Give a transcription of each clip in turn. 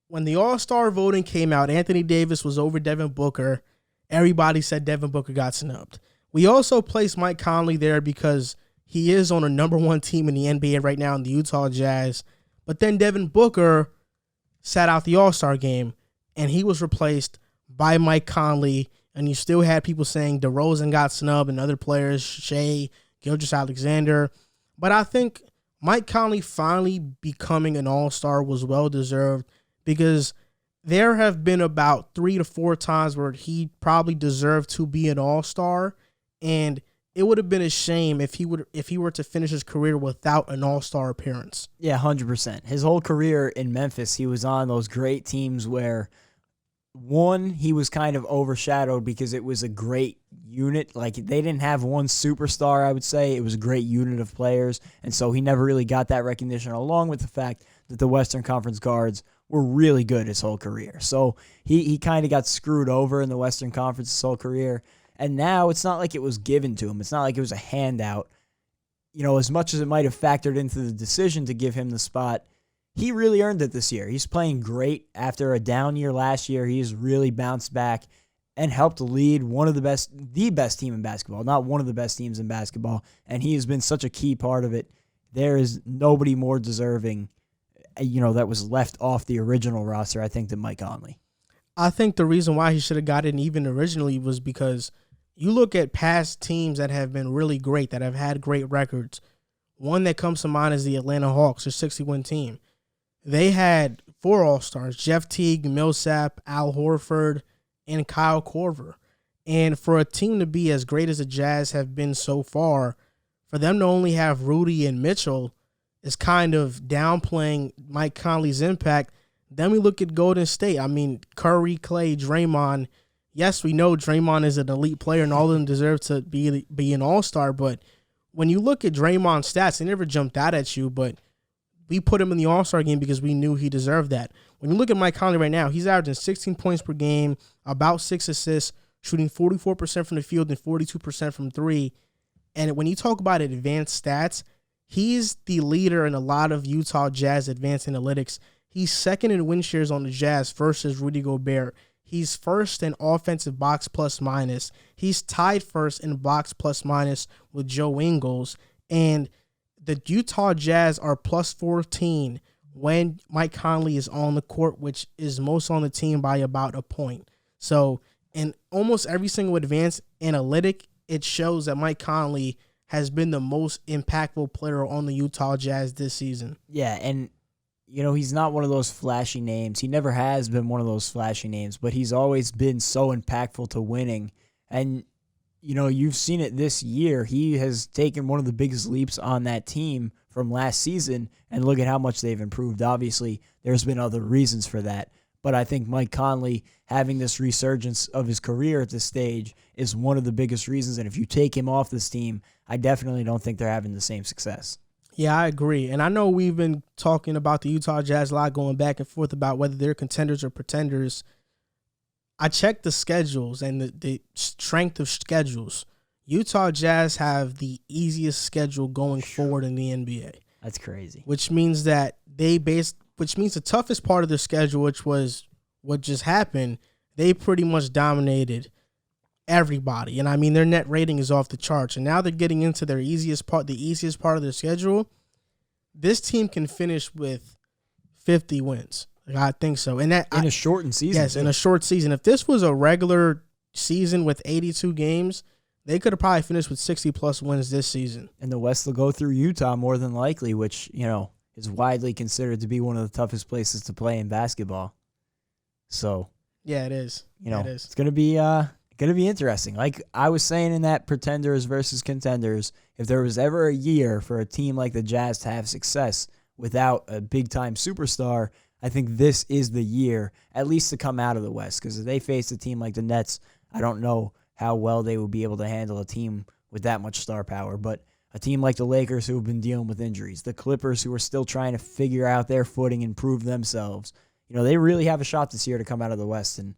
when the All-Star voting came out, Anthony Davis was over Devin Booker. Everybody said Devin Booker got snubbed. We also placed Mike Conley there because he is on a number one team in the NBA right now in the Utah Jazz. But then Devin Booker sat out the All-Star game, and he was replaced by Mike Conley, and you still had people saying DeRozan got snubbed and other players, Shea, Gilgeous-Alexander. But I think Mike Conley finally becoming an All-Star was well-deserved because there have been about 3 to 4 times where he probably deserved to be an All-Star, and it would have been a shame if he were to finish his career without an All-Star appearance. Yeah, 100%. His whole career in Memphis, he was on those great teams where, one, he was kind of overshadowed because it was a great unit. Like, they didn't have one superstar, I would say. It was a great unit of players, and so he never really got that recognition, along with the fact that the Western Conference guards were really good his whole career. So he kind of got screwed over in the Western Conference his whole career. And now it's not like it was given to him. It's not like it was a handout. You know, as much as it might have factored into the decision to give him the spot, he really earned it this year. He's playing great after a down year last year. He's really bounced back and helped lead the best team in basketball, not one of the best teams in basketball. And he has been such a key part of it. There is nobody more deserving, that was left off the original roster, I think, than Mike Conley. I think the reason why he should have gotten even originally was because you look at past teams that have been really great, that have had great records. One that comes to mind is the Atlanta Hawks, their 60-win team. They had 4 All-Stars, Jeff Teague, Millsap, Al Horford, and Kyle Korver. And for a team to be as great as the Jazz have been so far, for them to only have Rudy and Mitchell is kind of downplaying Mike Conley's impact. Then we look at Golden State. I mean, Curry, Clay, Draymond. Yes, we know Draymond is an elite player and all of them deserve to be an all-star, but when you look at Draymond's stats, they never jumped out at you, but we put him in the all-star game because we knew he deserved that. When you look at Mike Conley right now, he's averaging 16 points per game, about 6 assists, shooting 44% from the field and 42% from 3. And when you talk about advanced stats, he's the leader in a lot of Utah Jazz advanced analytics. He's second in win shares on the Jazz, first is Rudy Gobert. He's first in offensive box plus minus. He's tied first in box plus minus with Joe Ingles. And the Utah Jazz are plus 14 when Mike Conley is on the court, which is most on the team by about a point. So in almost every single advanced analytic, it shows that Mike Conley has been the most impactful player on the Utah Jazz this season. Yeah, and he's not one of those flashy names. He never has been one of those flashy names, but he's always been so impactful to winning. And, you've seen it this year. He has taken one of the biggest leaps on that team from last season, and look at how much they've improved. Obviously, there's been other reasons for that, but I think Mike Conley having this resurgence of his career at this stage is one of the biggest reasons, and if you take him off this team, I definitely don't think they're having the same success. Yeah, I agree. And I know we've been talking about the Utah Jazz a lot, going back and forth about whether they're contenders or pretenders. I checked the schedules and the strength of schedules. Utah Jazz have the easiest schedule going forward in the NBA. That's crazy. Which means that which means the toughest part of their schedule, which was what just happened, they pretty much dominated everybody. And I mean, their net rating is off the charts. And now they're getting into the easiest part of their schedule. This team can finish with 50 wins. I think so. And that in a shortened season. Yes, in a short season. If this was a regular season with 82 games, they could have probably finished with 60-plus wins this season. And the West will go through Utah more than likely, which, is widely considered to be one of the toughest places to play in basketball. So, yeah, it is. It is. It's going to be interesting. Like I was saying in that pretenders versus contenders, if there was ever a year for a team like the Jazz to have success without a big-time superstar, I think this is the year, at least to come out of the West. Because if they face a team like the Nets, I don't know how well they will be able to handle a team with that much star power. But a team like the Lakers, who have been dealing with injuries, the Clippers, who are still trying to figure out their footing and prove themselves, they really have a shot this year to come out of the West. And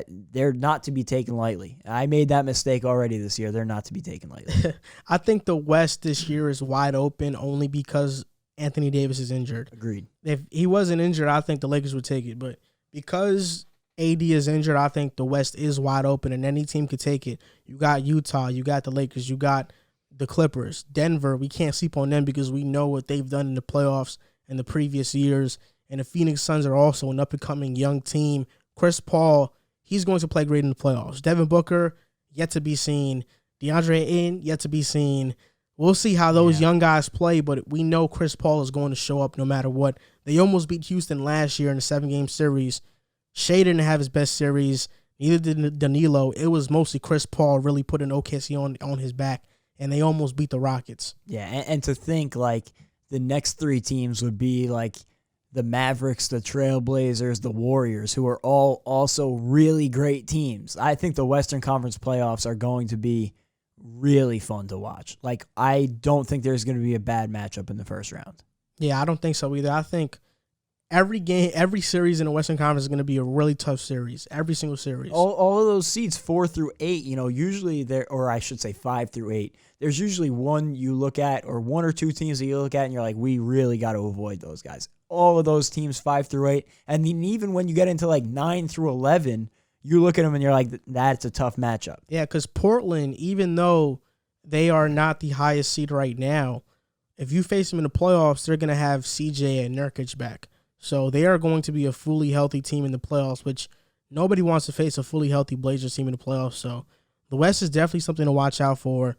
they're not to be taken lightly. I made that mistake already this year. They're not to be taken lightly. I think the West this year is wide open only because Anthony Davis is injured. Agreed. If he wasn't injured, I think the Lakers would take it. But because AD is injured, I think the West is wide open and any team could take it. You got Utah, you got the Lakers, you got the Clippers. Denver, we can't sleep on them because we know what they've done in the playoffs in the previous years. And the Phoenix Suns are also an up-and-coming young team. Chris Paul, he's going to play great in the playoffs. Devin Booker, yet to be seen. DeAndre Ayton, yet to be seen. We'll see how those young guys play, but we know Chris Paul is going to show up no matter what. They almost beat Houston last year in a 7-game series. Shea didn't have his best series. Neither did Danilo. It was mostly Chris Paul really putting OKC on his back, and they almost beat the Rockets. Yeah, and to think, like, the next 3 teams would be, like, the Mavericks, the Trailblazers, the Warriors, who are all also really great teams. I think the Western Conference playoffs are going to be really fun to watch. Like, I don't think there's going to be a bad matchup in the first round. Yeah, I don't think so either. I think every series in the Western Conference is going to be a really tough series. Every single series. All of those seeds 4 through 8, usually or I should say 5 through 8. There's usually one you look at or 1 or 2 teams that you look at and you're like, we really got to avoid those guys. All of those teams 5 through 8, and then even when you get into like 9 through 11, you look at them and you're like, that's a tough matchup. Yeah, because Portland, even though they are not the highest seed right now, if you face them in the playoffs, they're going to have CJ and Nurkic back. So they are going to be a fully healthy team in the playoffs, which nobody wants to face a fully healthy Blazers team in the playoffs. So the West is definitely something to watch out for.